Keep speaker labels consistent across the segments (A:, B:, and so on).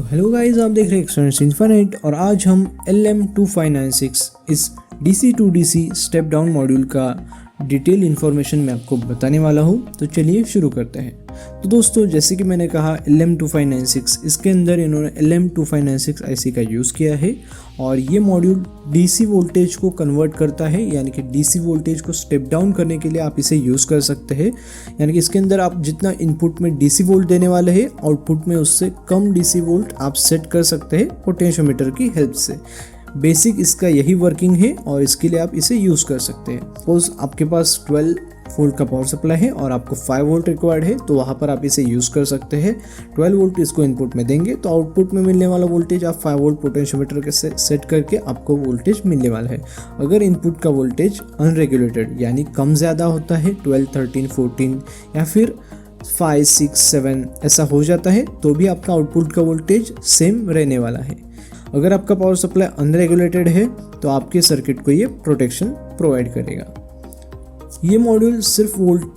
A: तो hello guys, आप देख रहे हैं एक्सपीरियंस इन्फिनिट और आज हम LM2596 इस DC to DC step down module का डिटेल इन्फॉर्मेशन मैं आपको बताने वाला हूँ। तो चलिए शुरू करते हैं। तो दोस्तों, जैसे कि मैंने कहा LM2596 इसके अंदर इन्होंने LM2596 IC का यूज़ किया है और ये मॉड्यूल DC वोल्टेज को कन्वर्ट करता है, यानी कि DC वोल्टेज को स्टेप डाउन करने के लिए आप इसे यूज़ कर सकते हैं। यानी कि इसके अंदर आप जितना इनपुट में DC वोल्ट देने वाले हैं, आउटपुट में उससे कम DC वोल्ट आप सेट कर सकते हैं पोटेंशियोमीटर की हेल्प से। बेसिक इसका यही वर्किंग है और इसके लिए आप इसे यूज़ कर सकते हैं। सपोज आपके पास 12 वोल्ट का पावर सप्लाई है और आपको 5 वोल्ट रिक्वायर्ड है, तो वहाँ पर आप इसे यूज़ कर सकते हैं। 12 वोल्ट इसको इनपुट में देंगे तो आउटपुट में मिलने वाला वोल्टेज आप 5 वोल्ट पोटेंशियोमीटर के से सेट करके आपको वोल्टेज मिलने वाला है। अगर इनपुट का वोल्टेज अनरेगुलेटेड यानी कम ज़्यादा होता है, 12, 13, 14 या फिर 5, 6, 7 ऐसा हो जाता है, तो भी आपका आउटपुट का वोल्टेज सेम रहने वाला है। अगर आपका पावर सप्लाई अनरेगुलेटेड है तो आपके सर्किट को ये प्रोटेक्शन प्रोवाइड करेगा। ये मॉड्यूल सिर्फ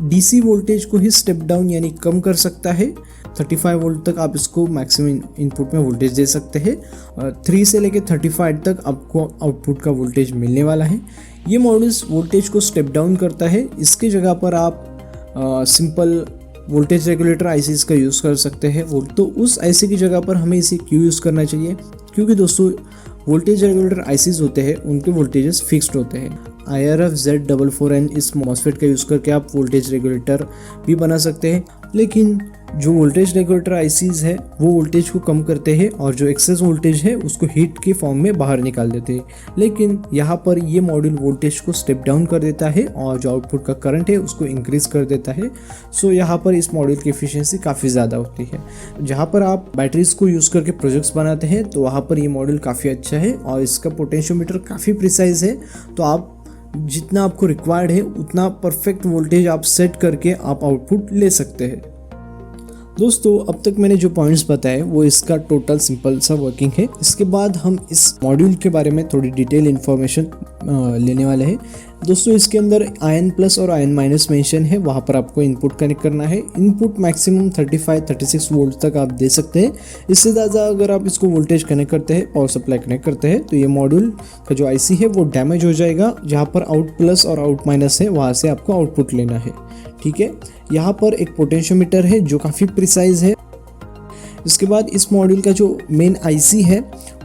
A: DC वोल्टेज को ही स्टेप डाउन यानी कम कर सकता है। 35 वोल्ट तक आप इसको मैक्सिमम इनपुट में वोल्टेज दे सकते हैं। 3 से लेकर 35 तक आपको आउटपुट का वोल्टेज मिलने वाला है। ये मॉड्यूल वोल्टेज को स्टेप डाउन करता है। इसकी जगह पर आप सिंपल वोल्टेज रेगुलेटर ICs का यूज़ कर सकते हैं। तो उस IC की जगह पर हमें इसे क्यों यूज़ करना चाहिए? क्योंकि दोस्तों, वोल्टेज रेगुलेटर ICs होते हैं, उनके वोल्टेजेस फिक्स्ड होते हैं। IRF Z44N इस मॉसफेट का यूज़ करके आप वोल्टेज रेगुलेटर भी बना सकते हैं, लेकिन जो वोल्टेज रेगुलेटर ICs है वो वोल्टेज को कम करते हैं और जो एक्सेस वोल्टेज है उसको हीट के फॉर्म में बाहर निकाल देते हैं। लेकिन यहाँ पर ये मॉड्यूल वोल्टेज को स्टेप डाउन कर देता है और जो आउटपुट का करंट है उसको इंक्रीज कर देता है। सो यहाँ पर इस मॉड्यूल की एफिशिएंसी काफ़ी ज़्यादा होती है। जहाँ पर आप बैटरीज को यूज़ करके प्रोजेक्ट्स बनाते हैं तो वहाँ पर ये मॉड्यूल काफ़ी अच्छा है और इसका पोटेंशियोमीटर काफ़ी प्रिसाइज है। तो आप जितना आपको रिक्वायर्ड है उतना परफेक्ट वोल्टेज आप सेट करके आप आउटपुट ले सकते हैं। दोस्तों, अब तक मैंने जो पॉइंट्स बताए वो इसका टोटल सिंपल सा वर्किंग है। इसके बाद हम इस मॉड्यूल के बारे में थोड़ी डिटेल इन्फॉर्मेशन लेने वाले हैं। दोस्तों, इसके अंदर आयन प्लस और आयन माइनस मेंशन है, वहाँ पर आपको इनपुट कनेक्ट करना है। इनपुट मैक्सिमम 35-36 वोल्ट तक आप दे सकते हैं। इससे ज़्यादा अगर आप इसको वोल्टेज कनेक्ट करते हैं, पावर सप्लाई कनेक्ट करते हैं, तो ये मॉड्यूल का जो IC है वो डैमेज हो जाएगा। जहाँ पर आउट प्लस और आउट माइनस है वहाँ से आपको आउटपुट लेना है। ठीक है, यहाँ पर एक पोटेंशियोमीटर है जो काफ़ी प्रिसाइज है। इसके बाद इस मॉड्यूल का जो मेन IC है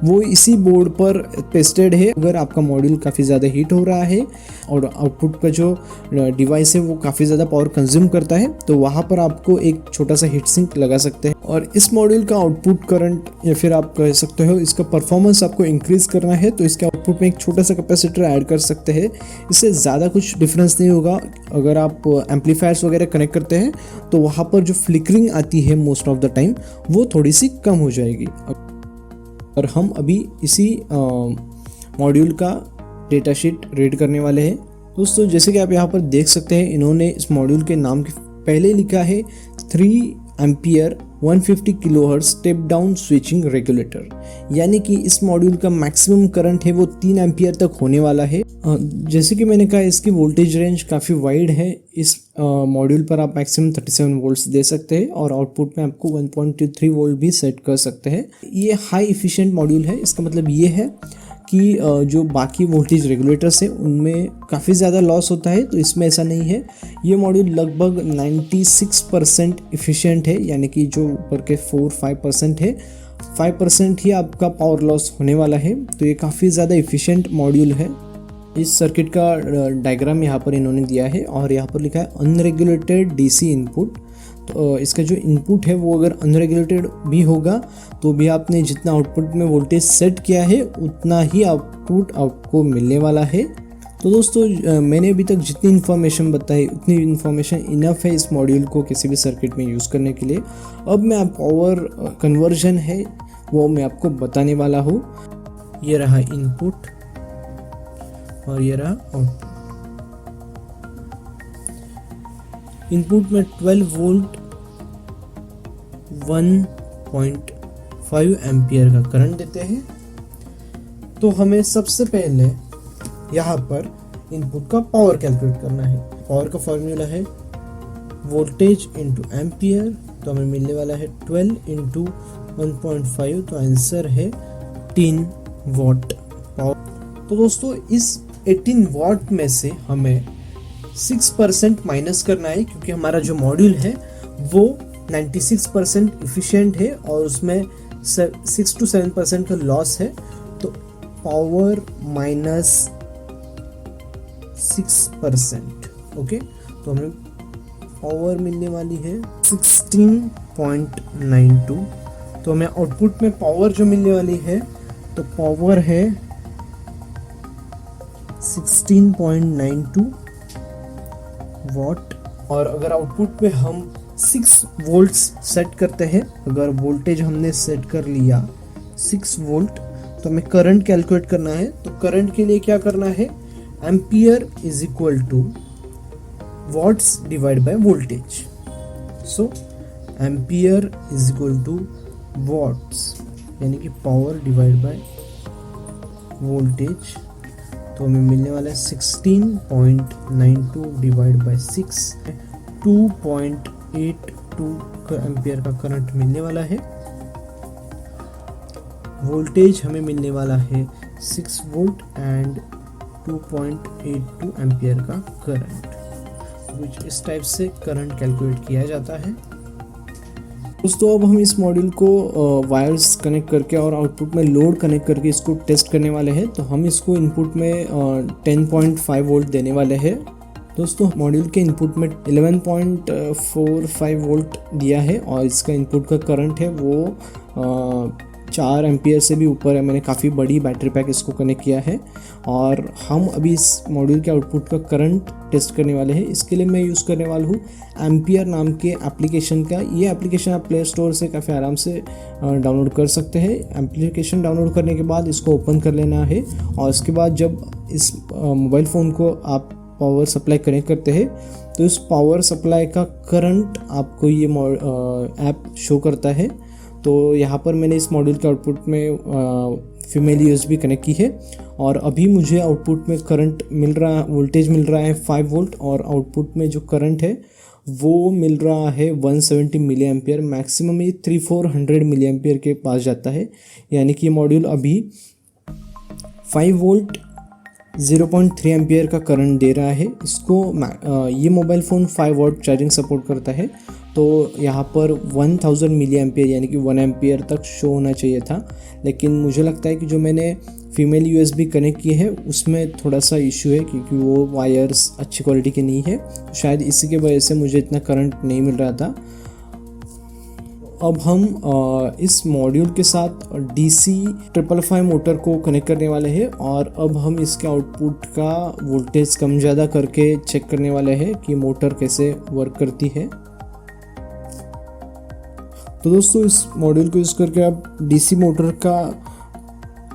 A: वो इसी बोर्ड पर पेस्टेड है। अगर आपका मॉड्यूल काफ़ी ज़्यादा हीट हो रहा है और आउटपुट का जो डिवाइस है वो काफ़ी ज़्यादा पावर कंज्यूम करता है, तो वहाँ पर आपको एक छोटा सा हीट सिंक लगा सकते हैं। और इस मॉड्यूल का आउटपुट करंट या फिर आप कह सकते हो इसका परफॉर्मेंस आपको इंक्रीज करना है, तो इसके आउटपुट में एक छोटा सा कैपेसिटर ऐड कर सकते हैं। इससे ज़्यादा कुछ डिफरेंस नहीं होगा। अगर आप एम्पलीफायर्स वगैरह कनेक्ट करते हैं तो वहाँ पर जो फ्लिकरिंग आती है मोस्ट ऑफ द टाइम वो थोड़ी सी कम हो जाएगी। और हम अभी इसी मॉड्यूल का डेटा शीट रीड करने वाले हैं। दोस्तों, जैसे कि आप यहाँ पर देख सकते हैं, इन्होंने इस मॉड्यूल के नाम के पहले लिखा है 3 ampere 150 kilohertz step down switching regulator, यानी कि इस मॉड्यूल का मैक्सिमम करंट है वो 3 एम्पियर तक होने वाला है। जैसे कि मैंने कहा, इसकी वोल्टेज रेंज काफ़ी वाइड है। इस मॉड्यूल पर आप मैक्सिमम 37 वोल्ट्स दे सकते हैं और आउटपुट में आपको 1.23 वोल्ट भी सेट कर सकते हैं। ये हाई इफिशिएंट मॉड्यूल है। इसका मतलब ये है कि जो बाकी वोल्टेज रेगुलेटर्स हैं उनमें काफ़ी ज़्यादा लॉस होता है, तो इसमें ऐसा नहीं है। ये मॉड्यूल लगभग 96% इफ़िशिएंट है, यानी कि जो ऊपर के 4-5% है, 5% ही आपका पावर लॉस होने वाला है। तो ये काफ़ी ज़्यादा इफ़िशिएंट मॉड्यूल है। इस सर्किट का डायग्राम यहाँ पर इन्होंने दिया है और यहाँ पर लिखा है अनरेगुलेटेड DC इनपुट। तो इसका जो इनपुट है वो अगर अनरेगुलेटेड भी होगा तो भी आपने जितना आउटपुट में वोल्टेज सेट किया है उतना ही आउटपुट आपको मिलने वाला है। तो दोस्तों, मैंने अभी तक जितनी इन्फॉर्मेशन बताई उतनी इन्फॉर्मेशन इनफ है इस मॉड्यूल को किसी भी सर्किट में यूज़ करने के लिए। अब मैं पावर कन्वर्जन है वो मैं आपको बताने वाला हूँ। ये रहा इनपुट और ये रहा आउटपुट। इनपुट में 12 वोल्ट 1.5 एम्पियर का करंट देते हैं। तो हमें सबसे पहले यहाँ पर इनपुट का पावर कैलकुलेट करना है। पावर का फॉर्मूला है वोल्टेज इंटू एम्पियर, तो हमें मिलने वाला है 12 इंटू 1.5, तो आंसर है 18 वॉट पावर। तो दोस्तों इस 18 वॉट में से हमें 6% माइनस करना है, क्योंकि हमारा जो मॉड्यूल है वो 96% इफिशिएंट है और उसमें 6 to 7% का लॉस है। तो पावर माइनस 6%, ओके। तो हमें पावर मिलने वाली है 16.92। तो हमें आउटपुट में पावर जो मिलने वाली है, तो पावर है 16.92 वॉट। और अगर आउटपुट में हम 6 वोल्ट्स सेट करते हैं, अगर वोल्टेज हमने सेट कर लिया 6 वोल्ट, तो हमें करंट कैलकुलेट करना है। तो करंट के लिए क्या करना है, ampere is equal to watts divide by voltage. So ampere is equal to watts, यानी कि पावर डिवाइड बाय वोल्टेज। तो हमें मिलने वाला है 16.92 डिवाइड बाय 6, 2.82 एम्पियर का करंट मिलने वाला है। वोल्टेज हमें मिलने वाला है 6 वोल्ट एंड 2.82 एम्पियर का करंट। कुछ इस टाइप से करंट कैलकुलेट किया जाता है। दोस्तों अब हम इस मॉड्यूल को वायर्स कनेक्ट करके और आउटपुट में लोड कनेक्ट करके इसको टेस्ट करने वाले हैं। तो हम इसको इनपुट में 10.5 वोल्ट देने वाले हैं। दोस्तों मॉड्यूल के इनपुट में 11.45 वोल्ट दिया है और इसका इनपुट का करंट है वो 4 एम्पियर से भी ऊपर है। मैंने काफ़ी बड़ी बैटरी पैक इसको कनेक्ट किया है और हम अभी इस मॉड्यूल के आउटपुट का करंट टेस्ट करने वाले हैं। इसके लिए मैं यूज़ करने वाला हूँ एम्पियर नाम के एप्लीकेशन का। ये एप्लीकेशन आप प्ले स्टोर से काफ़ी आराम से डाउनलोड कर सकते हैं। एप्लीकेशन डाउनलोड करने के बाद इसको ओपन कर लेना है और इसके बाद जब इस मोबाइल फ़ोन को आप पावर सप्लाई कनेक्ट करते हैं तो इस पावर सप्लाई का करंट आपको ये ऐप शो करता है। तो यहाँ पर मैंने इस मॉड्यूल के आउटपुट में फीमेल यूएसबी कनेक्ट की है और अभी मुझे आउटपुट में करंट मिल रहा है, वोल्टेज मिल रहा है 5 वोल्ट और आउटपुट में जो करंट है वो मिल रहा है 170 मिली एम्पियर। मैक्सिमम ये 300-400 मिली एम्पियर के पास जाता है, यानी कि ये मॉड्यूल अभी 5 वोल्ट 0.3 एम्पियर का करंट दे रहा है इसको। ये mobile phone 5 watt charging support करता है, तो यहाँ पर 1000 मिली एम्पियर यानी कि 1 एम्पियर तक शो होना चाहिए था। लेकिन मुझे लगता है कि जो मैंने फीमेल यूएसबी कनेक्ट की है उसमें थोड़ा सा इशू है, क्योंकि वो वायर्स अच्छी क्वालिटी के नहीं है, शायद इसी की वजह से मुझे इतना करंट नहीं मिल रहा था। अब हम इस मॉड्यूल के साथ DC 555 मोटर को कनेक्ट करने वाले हैं और अब हम इसके आउटपुट का वोल्टेज कम ज़्यादा करके चेक करने वाले हैं कि मोटर कैसे वर्क करती है। तो दोस्तों इस मॉड्यूल को यूज़ करके आप DC मोटर का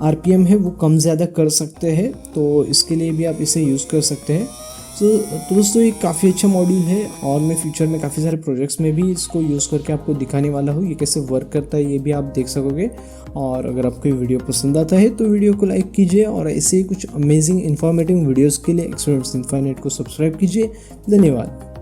A: RPM है वो कम ज़्यादा कर सकते हैं, तो इसके लिए भी आप इसे यूज़ कर सकते हैं। तो दोस्तों ये काफ़ी अच्छा मॉड्यूल है और मैं फ्यूचर में काफ़ी सारे प्रोजेक्ट्स में भी इसको यूज़ करके आपको दिखाने वाला हूँ ये कैसे वर्क करता है, ये भी आप देख सकोगे। और अगर आपको ये वीडियो पसंद आता है तो वीडियो को लाइक कीजिए और ऐसे ही कुछ अमेजिंग इन्फॉर्मेटिव वीडियोज़ के लिए एक्सपर्ट्स इन्फोनेट को सब्सक्राइब कीजिए। धन्यवाद।